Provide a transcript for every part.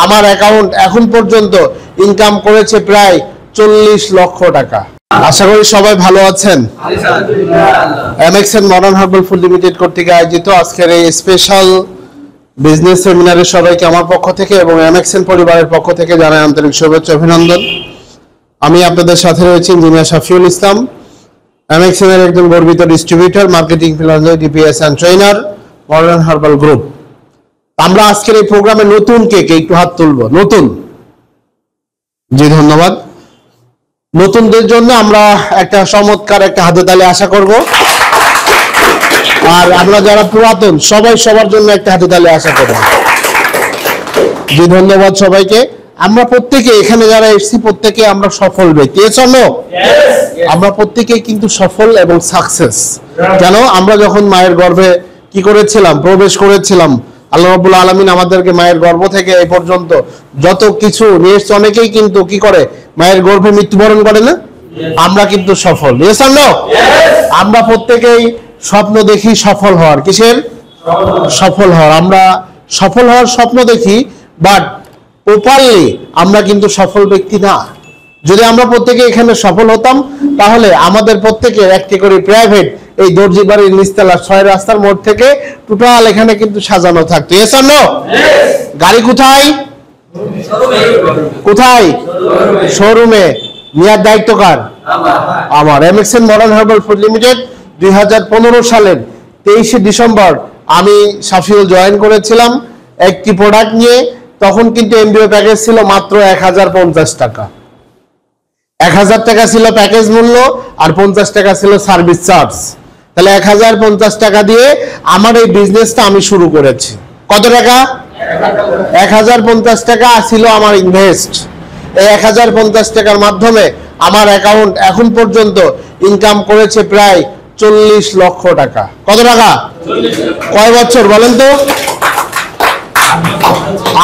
আমার অ্যাকাউন্ট এখন পর্যন্ত ইনকাম করেছে প্রায় 40 লক্ষ টাকা। আশা করি সবাই ভালো আছেন। MXN modern herbal food limited কর্তৃক আয়োজিত আজকের এই স্পেশাল বিজনেস সেমিনারে সবাইকে আমার পক্ষ থেকে এবং এমএক্সএন পরিবারের পক্ষ থেকে জানাই আন্তরিক শুভেচ্ছা অভিনন্দন। আমি আপনাদের সাথে রয়েছি ইঞ্জিনিয়ার শাফিউল ইসলাম, এমএক্সএন এর একজন গর্বিত distributor, marketing planner, DPS and trainer, modern herbal group. আমরা আজকের এই প্রোগ্রামে নতুন কে একটু হাত তুলবো। নতুন, জি ধন্যবাদ। নতুনদের জন্য আমরা একটা চমৎকার একটা হাতে তালি আশা করব, আর আমরা যারা পুরাতন সবাই সবার জন্য একটা হাতে তালি আশা করব। জি ধন্যবাদ সবাইকে। আমরা প্রত্যেকে এখানে যারা এসেছি প্রত্যেকে আমরা সফল ব্যক্তি, আমরা প্রত্যেকেই কিন্তু সফল এবং সাকসেস। কেন? আমরা যখন মায়ের গর্ভে কি করেছিলাম, প্রবেশ করেছিলাম, আল্লাহ রাব্বুল আলামিন আমাদেরকে মায়ের গর্ভ থেকে এই পর্যন্ত যত কিছু নিয়ে এসেছে, অনেকেই কিন্তু কি করে মায়ের গর্ভে মৃত্যুবরণ করে না? আমরা কিন্তু সফল। আমরা প্রত্যেকেই স্বপ্ন দেখি সফল হওয়ার। কিসের? সফল হওয়ার। আমরা সফল হওয়ার স্বপ্ন দেখি, বাট প্রপারলি আমরা কিন্তু সফল ব্যক্তি না। যদি আমরা প্রত্যেকে এখানে সফল হতাম তাহলে আমাদের প্রত্যেকের একটি করে প্রাইভেট এই দর্জি বাড়ির নিচতলা 6 রাস্তার মোড় থেকে টোটাল এখানে কিন্তু সাজানো থাকতো। গাড়ি কোথায়? কোথায়? শোরুমে। নেওয়ার দায়িত্ব কার? আমার। MXN modern herbal food limited 2015 সালের 23 ডিসেম্বর আমি শাফিউল জয়েন করেছিলাম একটি প্রোডাক্ট নিয়ে। তখন কিন্তু এমবিও প্যাকেজ ছিল মাত্র 1050 টাকা। 1000 টাকা ছিল প্যাকেজ মূল্য, আর 50 টাকা ছিল সার্ভিস চার্জ। তাহলে 1050 টাকা দিয়ে আমার এই বিজনেসটা আমি শুরু করেছি। কত টাকা? 1050 টাকা ছিল আমার ইনভেস্ট। এই 1050 টাকার মাধ্যমে আমার অ্যাকাউন্ট এখন পর্যন্ত ইনকাম করেছে প্রায় 40 লক্ষ টাকা। কত টাকা? কয় বছর বলেন তো?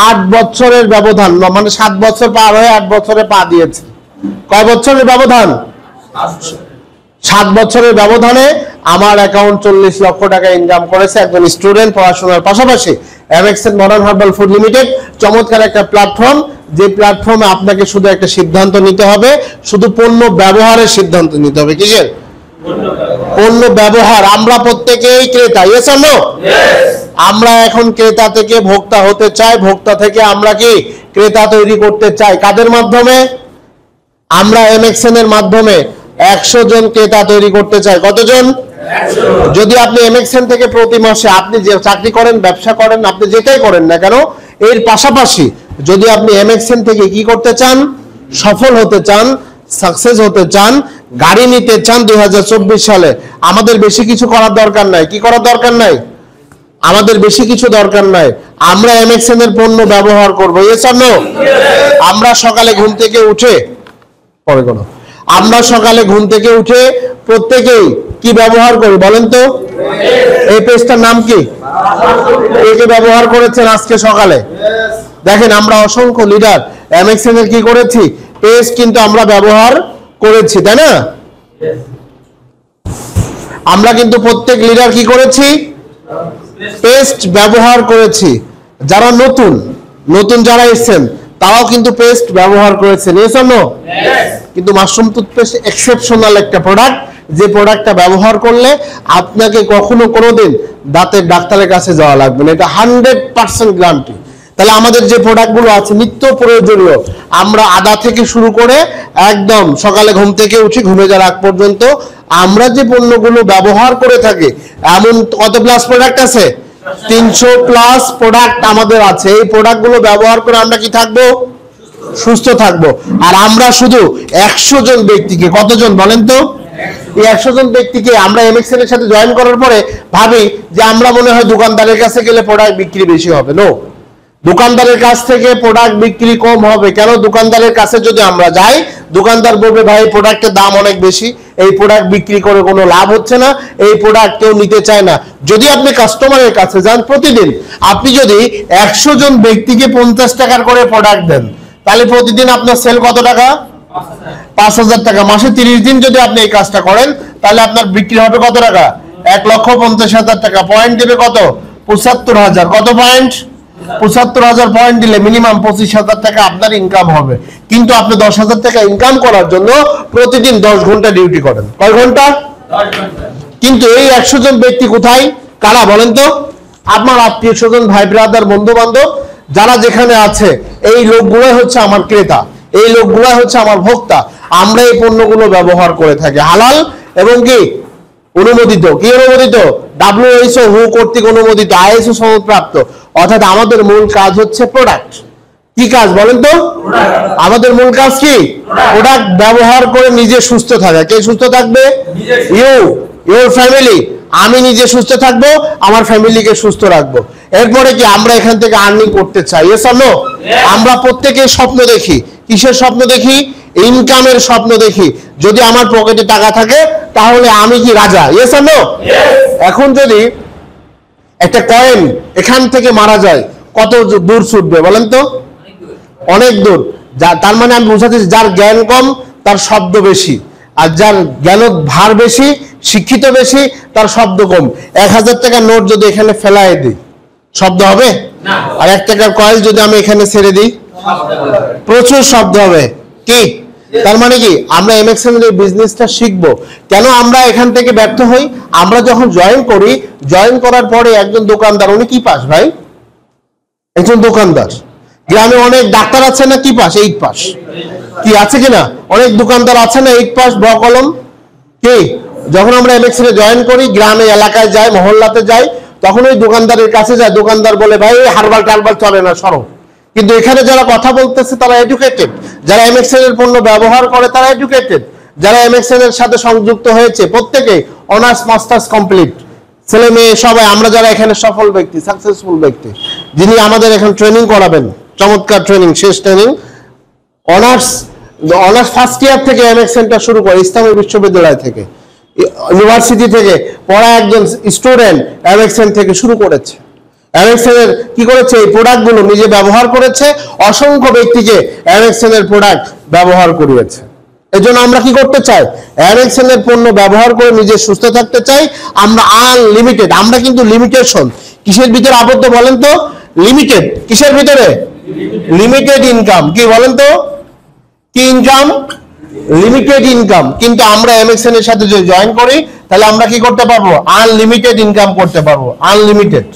8 বছরের ব্যবধান, মানে 7 বছর পার হয়ে 8 বছরে পা দিয়েছে। কয় বছরের ব্যবধান? 7 বছরের ব্যবধানে আমার অ্যাকাউন্ট 40 লক্ষ টাকা ইনকাম করেছে। একজন স্টুডেন্ট পড়াশোনার পাশাপাশি MXN modern herbal food limited চমৎকার একটা প্ল্যাটফর্ম, যে প্ল্যাটফর্মে আপনাকে শুধু একটা সিদ্ধান্ত নিতে হবে, শুধু পণ্য ব্যবহারের সিদ্ধান্ত নিতে হবে। কিসের? পণ্য ব্যবহার। আমরা প্রত্যেকেই ক্রেতা। Yes or no? আমরা এখন ক্রেতা থেকে ভোক্তা হতে চাই, ভোক্তা থেকে আমরা কি ক্রেতা তৈরি করতে চাই। কাদের মাধ্যমে? আমরা এমএক্সএন এর মাধ্যমে 100 জন ক্রেতা তৈরি করতে চাই। কতজন? 100। যদি আপনি এমএক্সএন থেকে প্রতি মাসে, আপনি যে চাকরি করেন, ব্যবসা করেন, আপনি যেটাই করেন না কেন, এর পাশাপাশি যদি আপনি এমএক্সএন থেকে কি করতে চান, সফল হতে চান, সাকসেস হতে চান, গাড়ি নিতে চান 2024 সালে, আমাদের বেশি কিছু করার দরকার নাই। কি করার দরকার নাই? আমাদের বেশি কিছু দরকার নাই। আমরা এমএক্সএন এর পণ্য ব্যবহার করব। Yes or no? আমরা সকালে ঘুম থেকে উঠে প্রত্যেকেই কি ব্যবহার করি বলেন তো? এই পেজটার নাম কি? কে ব্যবহার করেছেন আজকে সকালে? দেখেন, আমরা অসংখ্য লিডার এমএক্সএন এর কি করেছি, পেজ কিন্তু আমরা ব্যবহার করেছি, তাই না? আমরা কিন্তু প্রত্যেক লিডার কি করেছি, পেস্ট ব্যবহার করেছি। যারা নতুন যারা এসেছেন তারাও কিন্তু পেস্ট ব্যবহার করেছেন। এই জন্য কিন্তু মাশরুম টুথপেস্ট এক্সেপশনাল একটা প্রোডাক্ট, যে প্রোডাক্টটা ব্যবহার করলে আপনাকে কখনো কোনোদিন দাঁতের ডাক্তারের কাছে যাওয়া লাগবে না। এটা 100% গ্যারান্টি। তাহলে আমাদের যে প্রোডাক্টগুলো আছে নিত্য প্রয়োজনীয়, আমরা আদা থেকে শুরু করে একদম সকালে ঘুম থেকে উঠে ঘুমে যাওয়ার আগ পর্যন্ত আমরা যে পণ্যগুলো ব্যবহার করে থাকি, এমন কত প্লাস প্রোডাক্ট আছে? 300 প্লাস প্রোডাক্ট আমাদের আছে। এই প্রোডাক্টগুলো ব্যবহার করে আমরা কি থাকবো? সুস্থ থাকবো। আর আমরা শুধু 100 জন ব্যক্তিকে, কতজন বলেন তো? এই 100 জন ব্যক্তিকে আমরা এমএক্সএন এর সাথে জয়েন করার পরে ভাবি যে আমরা মনে হয় দোকানদারের কাছে গেলে প্রোডাক্ট বিক্রি বেশি হবে। নো, দোকানদারের কাছ থেকে প্রোডাক্ট বিক্রি কম হবে। কেন? দোকানদারের কাছে যদি আমরা যাই, দোকানদার বলবে ভাই প্রোডাক্টের দাম অনেক বেশি, এই প্রোডাক্ট বিক্রি করে কোনো লাভ হচ্ছে না, এই প্রোডাক্ট কেউ নিতে চায় না। যদি আপনি কাস্টমারের কাছে যান প্রতিদিন, আপনি যদি 100 জন ব্যক্তিকে 50 টাকার করে প্রোডাক্ট দেন, তাহলে প্রতিদিন আপনার সেল কত টাকা? 5000 টাকা। মাসে 30 দিন যদি আপনি এই কাজটা করেন তাহলে আপনার বিক্রি হবে কত টাকা? 1,50,000 টাকা। পয়েন্ট দেবে কত? 75,000। কত পয়েন্ট? ৭৫,০০০ পয়েন্ট দিলে মিনিমাম ২৫,০০০ টাকা আপনার ইনকাম হবে। কিন্তু আপনি ১০,০০০ টাকা ইনকাম করার জন্য প্রতিদিন ১০ ঘন্টা ডিউটি করেন। কয় ঘন্টা? 10 ঘন্টা। কিন্তু এই ১০০ জন ব্যক্তি কোথায়? কারা বলেন তো? আপনার আত্মীয় স্বজন, ভাই ব্রাদার, বন্ধু বান্ধব যারা যেখানে আছে, এই লোকগুলোই হচ্ছে আমার ক্রেতা, এই লোকগুলোই হচ্ছে আমার ভোক্তা। আমরা এই পণ্যগুলো ব্যবহার করে থাকি হালাল এবং কি অনুমোদিত। কি অনুমোদিত? WHO হু কর্তৃক অনুমোদিত, ISO সনদপ্রাপ্ত। অর্থাৎ আমাদের মূল কাজ হচ্ছে প্রোডাক্ট। কি কাজ বলেন তো? আমাদের মূল কাজ কি? প্রোডাক্ট ব্যবহার করে নিজে সুস্থ থাকা। কে সুস্থ থাকবে? Your family. আমি নিজে সুস্থ থাকবো, আমার ফ্যামিলিকে সুস্থ রাখবো। এরপরে কি আমরা এখান থেকে আর্নিং করতে চাই? Yes or no? আমরা প্রত্যেকে স্বপ্ন দেখি। কিসের স্বপ্ন দেখি? ইনকামের স্বপ্ন দেখি। যদি আমার পকেটে টাকা থাকে তাহলে আমি কি রাজা? Yes or no? এখন যদি একটা কয়েন এখান থেকে মারা যায়, কত দূর ছুটবে বলেন তো? অনেক দূর। তার মানে আমি বুঝাতে, যার জ্ঞান কম তার শব্দ বেশি, আর যার জ্ঞান ভার বেশি, শিক্ষিত বেশি, তার শব্দ কম। ১,০০০ টাকার নোট যদি এখানে ফেলায় দিই, শব্দ হবে? আর ১ টাকার কয়েন যদি আমি এখানে ছেড়ে দিই, প্রচুর শব্দ হবে। কি তার মানে কি? আমরা এমএক্সএন এর বিজনেসটা শিখবো। কেন আমরা এখান থেকে ব্যর্থ হই? আমরা যখন জয়েন করি, জয়েন করার পরে একজন দোকানদার, উনি কি পাস ভাই? একজন দোকানদার। গ্রামে অনেক ডাক্তার আছে না কি পাস? 8 পাস। কি আছে কিনা? অনেক দোকানদার আছে না 8 পাস ব কলম? কি যখন আমরা এমএক্সএন এ জয়েন করি, গ্রামে এলাকায় যাই, মহল্লাতে যাই, তখন ওই দোকানদারের কাছে যায়, দোকানদার বলে ভাই হারবাল টারবাল চলে না, সরো। কিন্তু এখানে যারা কথা বলতেছে তারা এডুকেটেড, যারা এমএক্সএন এর পণ্য ব্যবহার করে তারা এডুকেটেড, যারা এমএক্সএন এর সাথে সংযুক্ত হয়েছে প্রত্যেকে অনার্স মাস্টার্স কমপ্লিট, ছেলে মেয়ে সবাই। আমরা যারা এখানে সফল ব্যক্তি, সাকসেসফুল ব্যক্তি, যিনি আমাদের এখানে ট্রেনিং করাবেন, চমৎকার ট্রেনিং, শেষ ট্রেনিং, অনার্স ফার্স্ট ইয়ার থেকে এমএক্সএনটা শুরু করে, ইসলামী বিশ্ববিদ্যালয় থেকে, ইউনিভার্সিটি থেকে পড়া একজন স্টুডেন্ট এমএক্সএন থেকে শুরু করেছে। এমএক্সএন এর কি করেছে? এই প্রোডাক্টগুলো নিজে ব্যবহার করেছে, অসংখ্য ব্যক্তিকে এমএক্সএন এর প্রোডাক্ট ব্যবহার করিয়েছে। এজন্য আমরা কি করতে চাই? এমএক্সএন এর পণ্য ব্যবহার করে নিজে সুস্থ থাকতে চাই। আমরা আনলিমিটেড, আমরা কিন্তু লিমিটেশন কিসের ভিতরে আবদ্ধ বলেন তো? লিমিটেড। কিসের ভিতরে? Limited income. কি বলেন তো? কি ইনকাম? Limited income. কিন্তু আমরা এমএক্সএন এর সাথে যদি জয়েন করি তাহলে আমরা কি করতে পারবো? আনলিমিটেড ইনকাম করতে পারবো। আনলিমিটেড।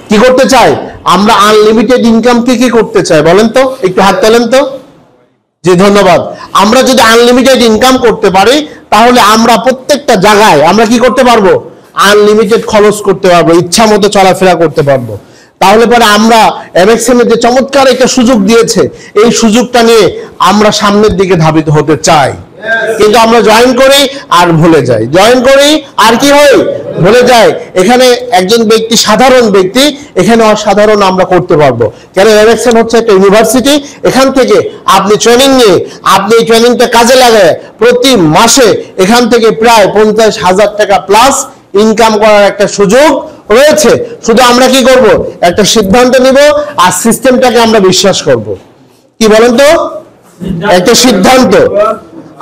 কি করতে চাই আমরা? আনলিমিটেড ইনকাম কি করতে চাই বলেন তো? একটু হাত তোলেন তো। জি ধন্যবাদ। আমরা যদি আনলিমিটেড ইনকাম করতে পারি তাহলে আমরা প্রত্যেকটা জায়গায় আমরা কি করতে পারবো? আনলিমিটেড খরচ করতে পারবো, ইচ্ছা মতো চলাফেরা করতে পারবো। তাহলে পরে আমরা এমএক্সএন এর যে চমৎকার একটা সুযোগ দিয়েছে, এই সুযোগটা নিয়ে আমরা সামনের দিকে ধাবিত হতে চাই। কিন্তু আমরা জয়েন করি আর ভুলে যাই, জয়েন করি আর কি হয়? ভুলে যাই। এখানে একজন ব্যক্তি সাধারণ ব্যক্তি, এখানে অসাধারণ আমরা করতে পারবো। কেন? এমএক্সএন হচ্ছে একটা ইউনিভার্সিটি। এখান থেকে আপনি ট্রেনিং নিয়ে, আপনি এই ট্রেনিংটা কাজে লাগায় প্রতি মাসে এখান থেকে প্রায় 50,000 টাকা প্লাস ইনকাম করার একটা সুযোগ রয়েছে। শুধু আমরা কি করব? একটা সিদ্ধান্ত নিব আর সিস্টেমটাকে আমরা বিশ্বাস করব। কি বলেন তো? একটা সিদ্ধান্ত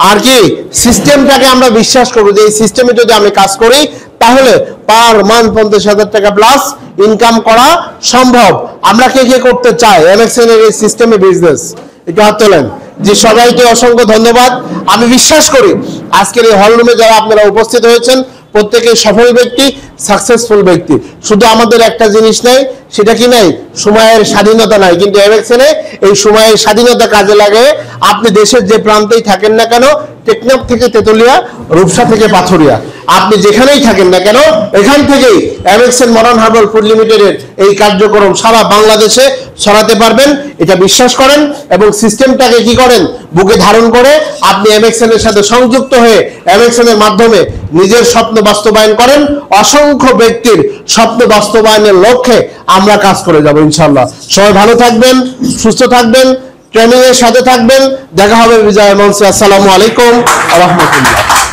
আর কি সিস্টেমটাকে আমরা বিশ্বাস করব যে এই সিস্টেমে যদি আমি কাজ করি তাহলে পার মান্থ 50,000 টাকা প্লাস ইনকাম করা সম্ভব। আমরা কে কে করতে চাই এমএক্সএন এর এই সিস্টেমে বিজনেস? একটু হাত তোলেন। যে সবাইকে অসংখ্য ধন্যবাদ। আমি বিশ্বাস করি আজকের এই হল রুমে যারা আপনারা উপস্থিত হয়েছেন প্রত্যেকেই সফল ব্যক্তি, সাকসেসফুল ব্যক্তি। শুধু আমাদের একটা জিনিস নাই, সেটা কি নাই? সময়ের স্বাধীনতা নাই। কিন্তু এমএক্সএন এ এই সময়ের স্বাধীনতা কাজে লাগে। আপনি দেশের যে প্রান্তেই থাকেন না কেন, টেকনাফ থেকে তেতুলিয়া, রূপসা থেকে পাথরিয়া, আপনি যেখানেই থাকেন না কেন, এখান থেকেই এমএক্সএন মডার্ন হার্বাল ফুড লিমিটেডের এই কার্যক্রম সারা বাংলাদেশে ছড়াতে পারবেন। এটা বিশ্বাস করেন এবং সিস্টেমটাকে কি করেন? বুকে ধারণ করে আপনি এমএক্সএন এর সাথে সংযুক্ত হয়ে এমএক্সএন এর মাধ্যমে নিজের স্বপ্ন বাস্তবায়ন করেন। অসংখ্য ব্যক্তির স্বপ্ন বাস্তবায়নের লক্ষ্যে আমরা কাজ করে যাব ইনশাআল্লাহ। সবাই ভালো থাকবেন, সুস্থ থাকবেন, ট্রেনিং এর সাথে থাকবেন। দেখা হবে বিজয় মঞ্চে। আসসালামু আলাইকুম ওয়া রাহমাতুল্লাহ।